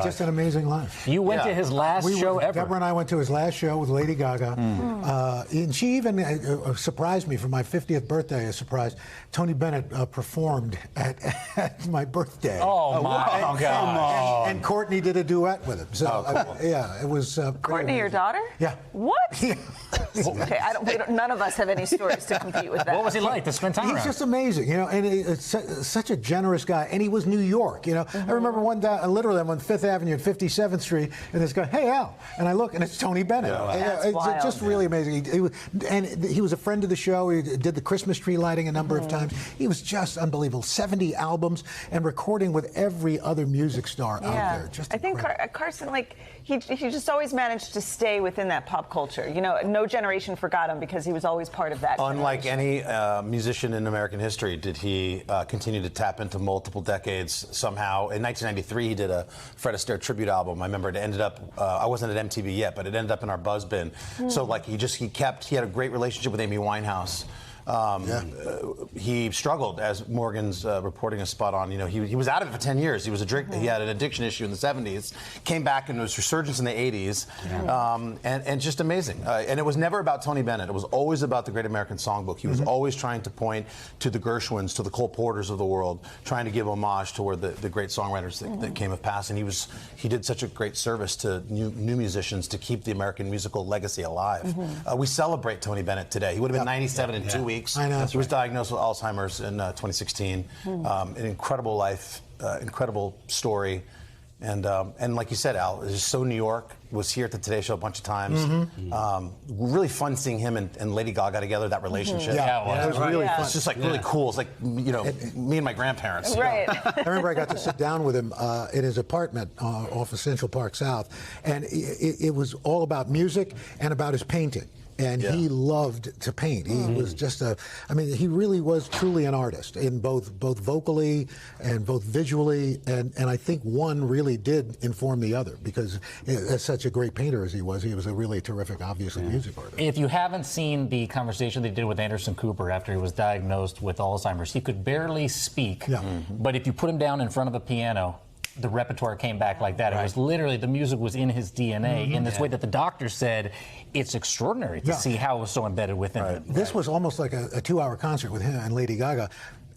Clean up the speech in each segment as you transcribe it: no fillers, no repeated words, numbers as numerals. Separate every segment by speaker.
Speaker 1: Just an amazing life.
Speaker 2: You went to his last show ever.
Speaker 1: Deborah and I went to his last show with Lady Gaga. And she even surprised me for my 50th birthday. A surprise. Tony Bennett performed at my birthday.
Speaker 2: Oh, my God.
Speaker 1: And Courtney did a duet with him. So,
Speaker 3: cool.
Speaker 1: Yeah, it was.
Speaker 4: Courtney, your daughter?
Speaker 1: Yeah.
Speaker 4: What? Okay, none of us have any stories to compete with that.
Speaker 2: What was he like to spend time around?
Speaker 1: He's just amazing, and he's such a generous guy. And he was New York, I remember one day, literally, I'm on 5th Avenue and 57th Street, and this guy, hey, Al. And I look, and it's Tony Bennett.
Speaker 4: That's wild.
Speaker 1: It's just really amazing. He was a friend of the show. He did the Christmas tree lighting a number of times. He was just unbelievable. 70 albums and recording with every other music star out there. Just
Speaker 4: I think Carson, he just always managed to stay within that pop culture. No generation forgot him because he was always part of that.
Speaker 3: Unlike any musician in American history, did he continue to tap into multiple decades somehow. In 1993, he did a Fred Astaire tribute album. I remember it ended up, I wasn't at MTV yet, but it ended up in our buzz bin. So he had a great relationship with Amy Winehouse. He struggled, as Morgan's reporting is spot on. He was out of it for 10 years. He was he had an addiction issue in the 70s, came back and was resurgence in the 80s, and just amazing. And it was never about Tony Bennett. It was always about the Great American Songbook. He was always trying to point to the Gershwins, to the Cole Porters of the world, trying to give homage to where the great songwriters that came of past. And he did such a great service to new musicians to keep the American musical legacy alive. We celebrate Tony Bennett today. He would have been 97 in 2 weeks.
Speaker 1: I know.
Speaker 3: He was diagnosed with Alzheimer's in 2016. An incredible life, incredible story. And like you said, Al, is so New York. Was here at the Today Show a bunch of times. Really fun seeing him and Lady Gaga together. That relationship.
Speaker 1: It was really fun.
Speaker 3: It's just really cool. It's like me and my grandparents.
Speaker 4: Right.
Speaker 1: I remember I got to sit down with him in his apartment off of Central Park South, and it was all about music and about his painting. And he loved to paint. He was just he really was truly an artist in both vocally and both visually. And I think one really did inform the other, because as such a great painter as he was a really terrific, obviously, music artist.
Speaker 2: If you haven't seen the conversation they did with Anderson Cooper after he was diagnosed with Alzheimer's, he could barely speak. But if you put him down in front of a piano, the repertoire came back like that. It was literally, the music was in his DNA in this way that the doctor said it's extraordinary to see how it was so embedded within him.
Speaker 1: This was almost like a 2-hour concert with him and Lady Gaga.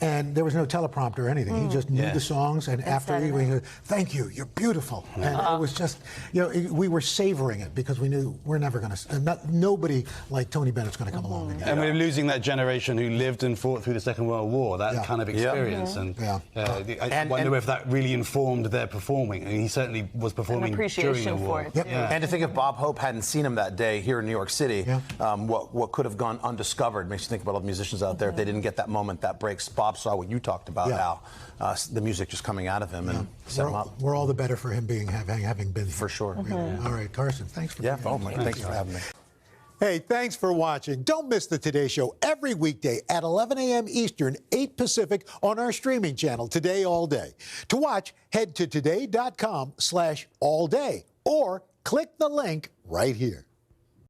Speaker 1: And there was no teleprompter or anything. He just knew the songs, and after he said, "Thank you, you're beautiful." And it was just, we were savoring it because we knew we're never going to, nobody like Tony Bennett's going to come along again.
Speaker 5: And we're losing that generation who lived and fought through the Second World War, that kind of experience. And I wonder if that really informed their performing. And he certainly was performing during the war.
Speaker 3: And to think if Bob Hope hadn't seen him that day here in New York City, what could have gone undiscovered makes you think about all the musicians out there if they didn't get that moment, that break. Bob saw what you talked about, Al, the music just coming out of him and set him up.
Speaker 1: We're all the better for him having been
Speaker 3: for sure.
Speaker 1: All right, Carson, thanks for being here.
Speaker 3: Thanks for having me.
Speaker 1: Hey, thanks for watching. Don't miss the Today Show every weekday at 11 a.m. Eastern, 8 Pacific on our streaming channel, Today All Day. To watch, head to today.com/allday or click the link right here.